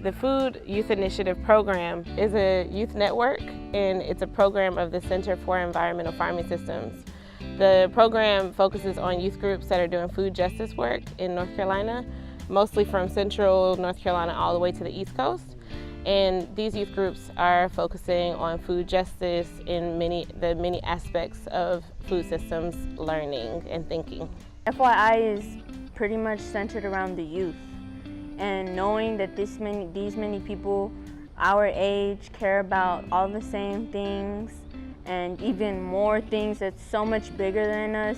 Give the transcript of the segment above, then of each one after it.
The Food Youth Initiative program is a youth network, and it's a program of the Center for Environmental Farming Systems. The program focuses on youth groups that are doing food justice work in North Carolina, mostly from central North Carolina all the way to the East Coast. And these youth groups are focusing on food justice in the many aspects of food systems learning and thinking. FYI is pretty much centered around the youth, and knowing that these many people our age care about all the same things and even more things that's so much bigger than us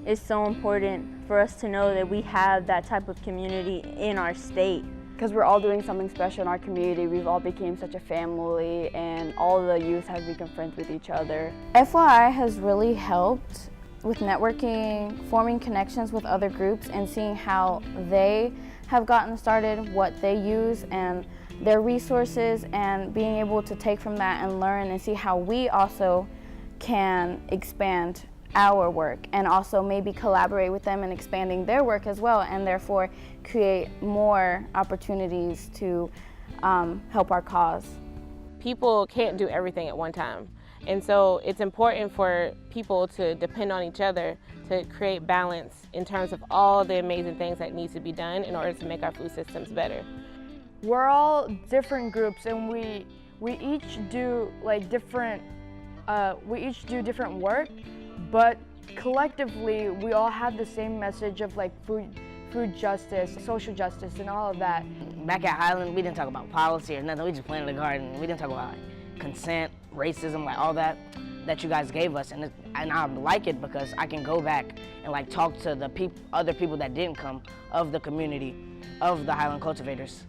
is so important for us to know that we have that type of community in our state. Because we're all doing something special in our community, we've all become such a family, and all the youth have become friends with each other. FYI has really helped with networking, forming connections with other groups, and seeing how they have gotten started, what they use, and their resources, and being able to take from that and learn and see how we also can expand our work, and also maybe collaborate with them in expanding their work as well, and therefore create more opportunities to help our cause. People can't do everything at one time, and so it's important for people to depend on each other to create balance in terms of all the amazing things that need to be done in order to make our food systems better. We're all different groups, and we each do different work, but collectively we all have the same message of food justice, social justice, and all of that. Back at Highland, we didn't talk about policy or nothing. We just planted a garden. We didn't talk about consent, racism, all that you guys gave us, and I like it because I can go back and talk to the other people that didn't come of the community of the Highland cultivators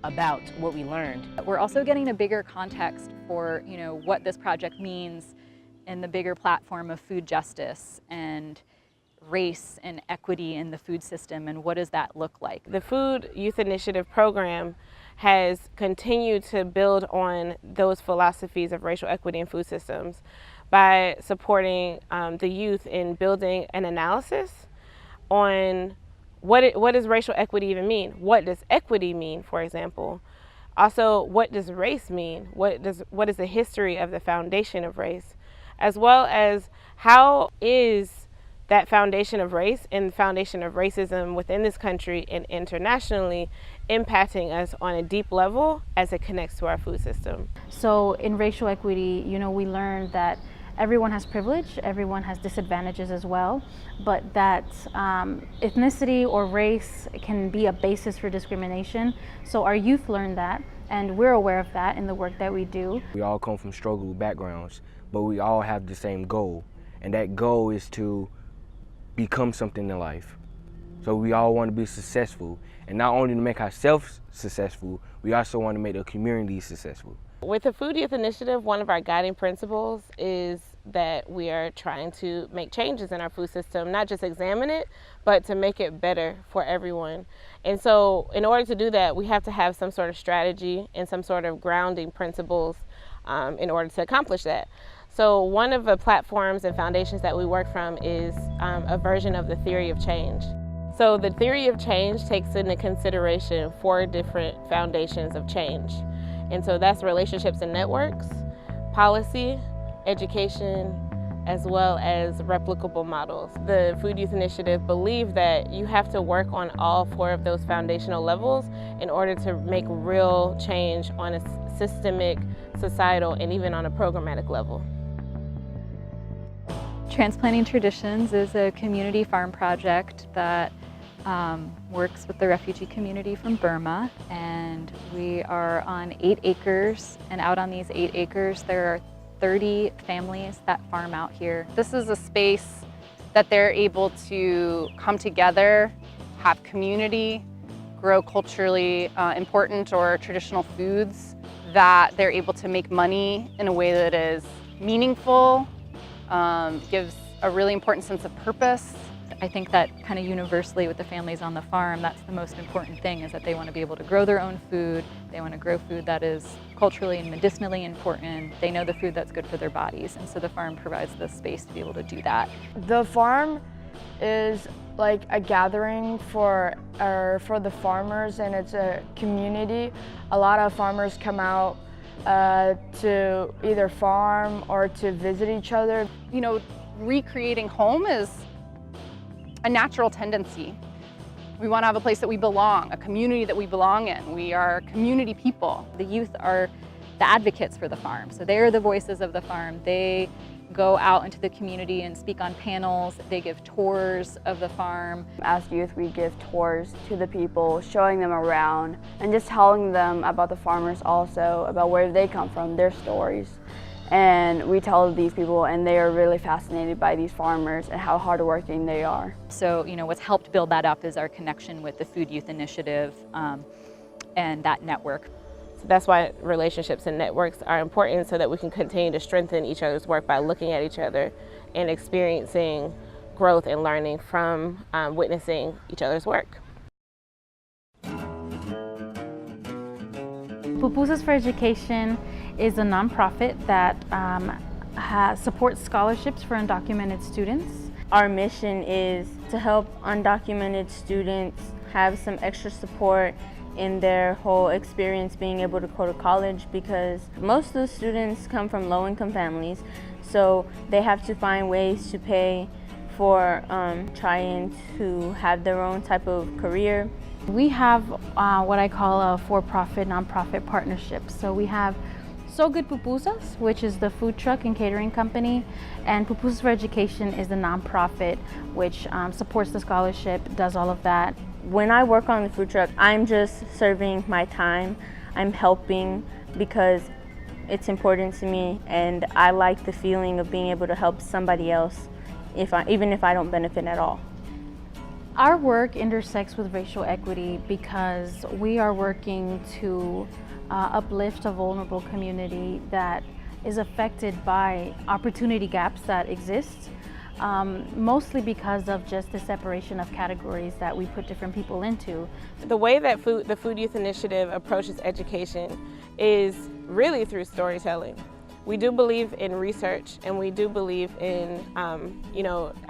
about what we learned. We're also getting a bigger context for what this project means in the bigger platform of food justice and race and equity in the food system, and what does that look like. The Food Youth Initiative program has continued to build on those philosophies of racial equity in food systems by supporting the youth in building an analysis on what does racial equity even mean? What does equity mean, for example? Also, what does race mean? What is the history of the foundation of race? As well as how is that foundation of race and the foundation of racism within this country and internationally impacting us on a deep level as it connects to our food system. So in racial equity, we learned that everyone has privilege, everyone has disadvantages as well, but that ethnicity or race can be a basis for discrimination. So our youth learned that, and we're aware of that in the work that we do. We all come from struggle backgrounds, but we all have the same goal, and that goal is to become something in life. So we all want to be successful, and not only to make ourselves successful, we also want to make the community successful. With the Food Youth Initiative, one of our guiding principles is that we are trying to make changes in our food system, not just examine it, but to make it better for everyone. And so in order to do that, we have to have some sort of strategy and some sort of grounding principles in order to accomplish that. So one of the platforms and foundations that we work from is a version of the theory of change. So the theory of change takes into consideration 4 different foundations of change. And so that's relationships and networks, policy, education, as well as replicable models. The Food Youth Initiative believe that you have to work on all 4 of those foundational levels in order to make real change on a systemic, societal, and even on a programmatic level. Transplanting Traditions is a community farm project that works with the refugee community from Burma, and we are on 8 acres, and out on these 8 acres there are 30 families that farm out here. This is a space that they're able to come together, have community, grow culturally important or traditional foods, that they're able to make money in a way that is meaningful, gives a really important sense of purpose. I think that kind of universally with the families on the farm, that's the most important thing, is that they want to be able to grow their own food. They want to grow food that is culturally and medicinally important. They know the food that's good for their bodies, and so the farm provides the space to be able to do that. The farm is like a gathering for the farmers, and it's a community. A lot of farmers come out to either farm or to visit each other. You know, recreating home is a natural tendency. We want to have a place that we belong, a community that we belong in. We are community people. The youth are the advocates for the farm, so they are the voices of the farm. They go out into the community and speak on panels. They give tours of the farm. As youth, we give tours to the people, showing them around and just telling them about the farmers also, about where they come from, their stories. And we tell these people, and they are really fascinated by these farmers and how hardworking they are. So, you know, what's helped build that up is our connection with the Food Youth Initiative and that network. So that's why relationships and networks are important, so that we can continue to strengthen each other's work by looking at each other and experiencing growth and learning from witnessing each other's work. Pupusas for Education is a nonprofit that supports scholarships for undocumented students. Our mission is to help undocumented students have some extra support in their whole experience being able to go to college, because most of the students come from low-income families, so they have to find ways to pay for trying to have their own type of career. We have what I call a for-profit, nonprofit partnership. So we have So Good Pupusas, which is the food truck and catering company, and Pupusas for Education is the nonprofit which supports the scholarship, does all of that. When I work on the food truck, I'm just serving my time. I'm helping because it's important to me, and I like the feeling of being able to help somebody else, even if I don't benefit at all. Our work intersects with racial equity because we are working to uplift a vulnerable community that is affected by opportunity gaps that exist, mostly because of just the separation of categories that we put different people into. The way that the Food Youth Initiative approaches education is really through storytelling. We do believe in research, and we do believe in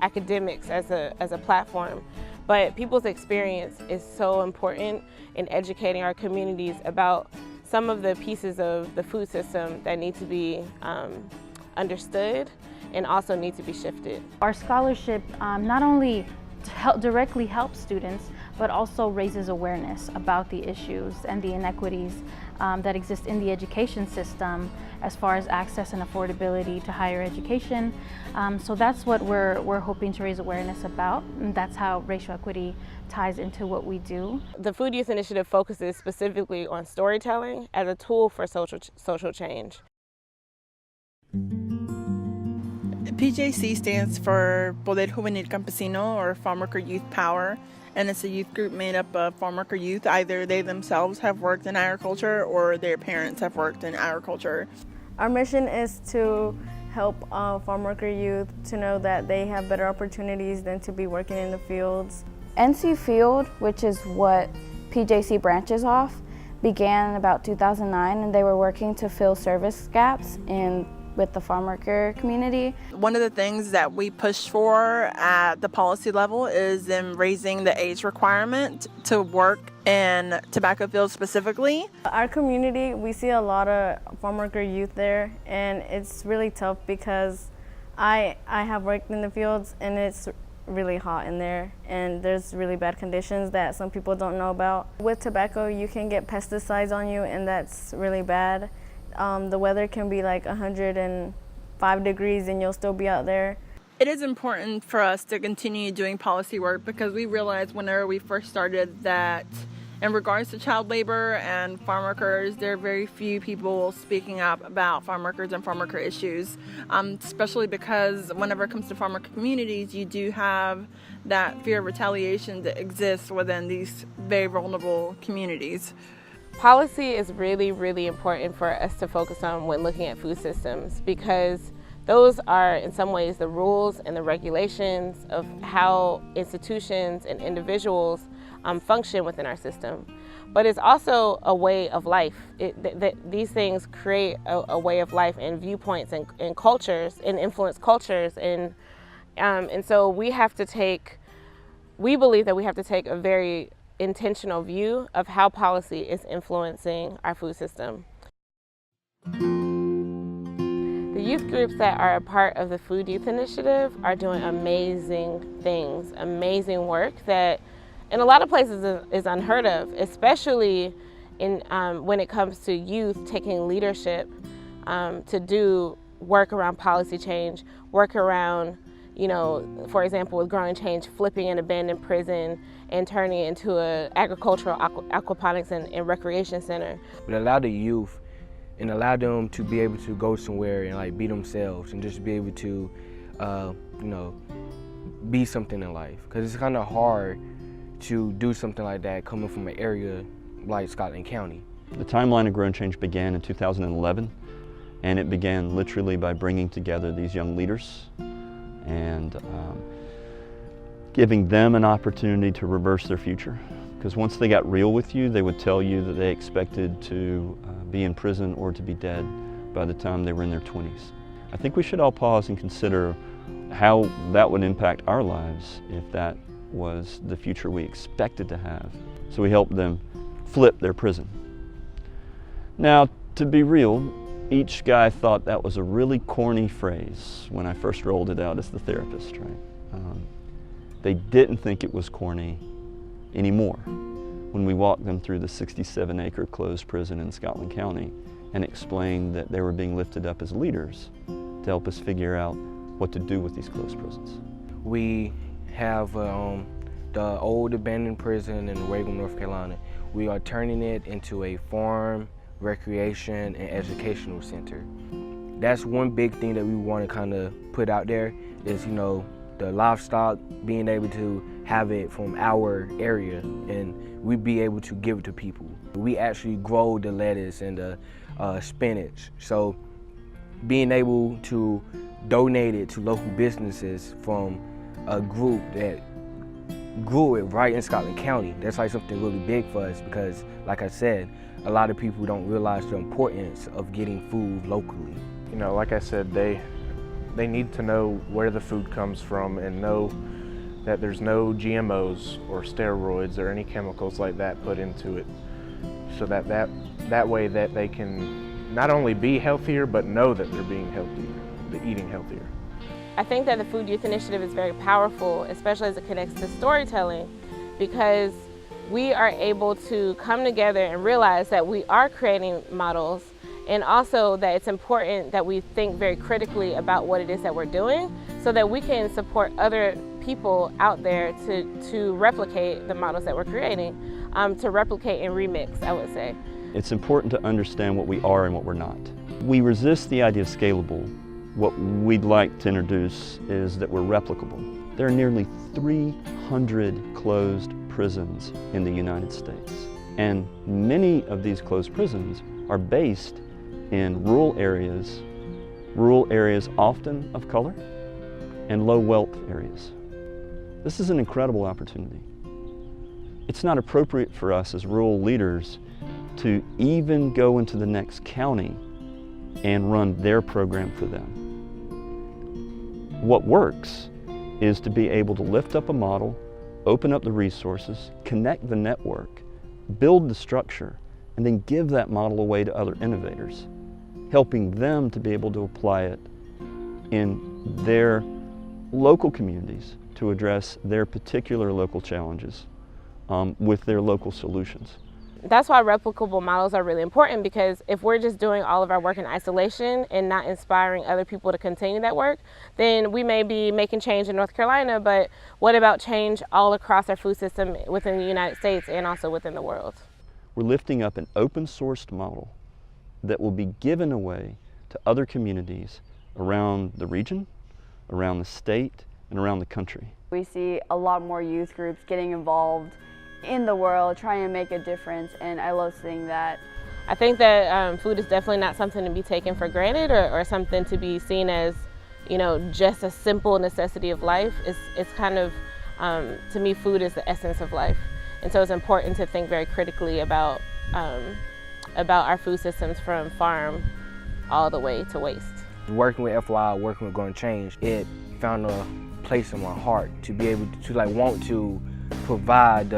academics as a platform, but people's experience is so important in educating our communities about some of the pieces of the food system that need to be understood and also need to be shifted. Our scholarship not only directly helps students, but also raises awareness about the issues and the inequities that exist in the education system as far as access and affordability to higher education. So that's what we're hoping to raise awareness about, and that's how racial equity ties into what we do. The Food Youth Initiative focuses specifically on storytelling as a tool for social change. PJC stands for Poder Juvenil Campesino, or Farm Worker Youth Power, and it's a youth group made up of farm worker youth. Either they themselves have worked in agriculture or their parents have worked in agriculture. Our mission is to help farm worker youth to know that they have better opportunities than to be working in the fields. NC Field, which is what PJC branches off, began in about 2009, and they were working to fill service gaps with the farm worker community. One of the things that we push for at the policy level is in raising the age requirement to work in tobacco fields specifically. Our community, we see a lot of farm worker youth there, and it's really tough because I have worked in the fields, and it's really hot in there, and there's really bad conditions that some people don't know about. With tobacco, you can get pesticides on you, and that's really bad. The weather can be like 105 degrees and you'll still be out there. It is important for us to continue doing policy work because we realized whenever we first started that in regards to child labor and farm workers, there are very few people speaking up about farm workers and farm worker issues, especially because whenever it comes to farm worker communities, you do have that fear of retaliation that exists within these very vulnerable communities. Policy is really, really important for us to focus on when looking at food systems, because those are in some ways the rules and the regulations of how institutions and individuals function within our system. But it's also a way of life. These things create a way of life and viewpoints and cultures and influence cultures, and so we have to take we believe that we have to take a very intentional view of how policy is influencing our food system. The youth groups that are a part of the Food Youth Initiative are doing amazing things, amazing work that in a lot of places is unheard of, especially when it comes to youth taking leadership to do work around policy change, work around, for example, with Growing Change, flipping an abandoned prison and turning it into an agricultural aquaponics and recreation center. But allow the youth and allow them to be able to go somewhere and like be themselves and just be able to, be something in life. Because it's kind of hard to do something like that coming from an area like Scotland County. The timeline of Growing Change began in 2011, and it began literally by bringing together these young leaders and giving them an opportunity to reverse their future. Because once they got real with you, they would tell you that they expected to be in prison or to be dead by the time they were in their 20s. I think we should all pause and consider how that would impact our lives if that was the future we expected to have. So we helped them flip their prison. Now, to be real, each guy thought that was a really corny phrase when I first rolled it out as the therapist, right? They didn't think it was corny anymore when we walked them through the 67-acre closed prison in Scotland County and explained that they were being lifted up as leaders to help us figure out what to do with these closed prisons. We have the old abandoned prison in Wagram, North Carolina. We are turning it into a farm, recreation, and educational center. That's one big thing that we want to kind of put out there is, the livestock, being able to have it from our area and we be able to give it to people. We actually grow the lettuce and the spinach. So being able to donate it to local businesses from a group that grew it right in Scotland County, that's like something really big for us because, like I said, a lot of people don't realize the importance of getting food locally. Like I said, they need to know where the food comes from and know that there's no GMOs or steroids or any chemicals like that put into it, so that way that they can not only be healthier but know that they're being healthier, they're eating healthier. I think that the Food Youth Initiative is very powerful, especially as it connects to storytelling, because we are able to come together and realize that we are creating models, and also that it's important that we think very critically about what it is that we're doing so that we can support other people out there to replicate the models that we're creating, to replicate and remix, I would say. It's important to understand what we are and what we're not. We resist the idea of scalable. What we'd like to introduce is that we're replicable. There are nearly 300 closed prisons in the United States, and many of these closed prisons are based in rural areas often of color, and low wealth areas. This is an incredible opportunity. It's not appropriate for us as rural leaders to even go into the next county and run their program for them. What works is to be able to lift up a model, open up the resources, connect the network, build the structure, and then give that model away to other innovators, helping them to be able to apply it in their local communities to address their particular local challenges with their local solutions. That's why replicable models are really important, because if we're just doing all of our work in isolation and not inspiring other people to continue that work, then we may be making change in North Carolina, but what about change all across our food system within the United States and also within the world? We're lifting up an open-sourced model that will be given away to other communities around the region, around the state, and around the country. We see a lot more youth groups getting involved in the world, trying to make a difference, and I love seeing that. I think that food is definitely not something to be taken for granted or something to be seen as, just a simple necessity of life. It's kind of, to me, food is the essence of life. And so it's important to think very critically about our food systems from farm all the way to waste. Working with FYI, working with Growing Change, it found a place in my heart to be able to want to provide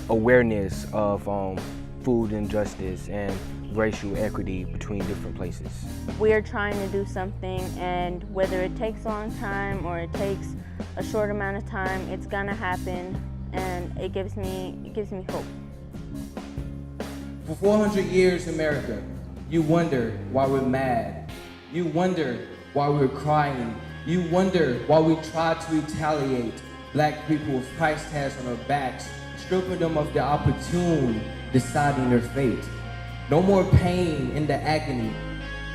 awareness of food injustice and racial equity between different places. We are trying to do something, and whether it takes a long time or it takes a short amount of time, it's gonna happen, and it gives me hope. For 400 years in America, you wonder why we're mad. You wonder why we're crying. You wonder why we try to retaliate black people with price tags on our backs, stripping them of their opportunity, deciding their fate. No more pain in the agony.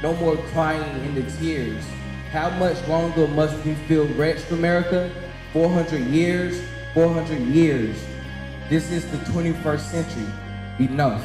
No more crying in the tears. How much longer must we feel wretched, America? 400 years, 400 years. This is the 21st century. Enough.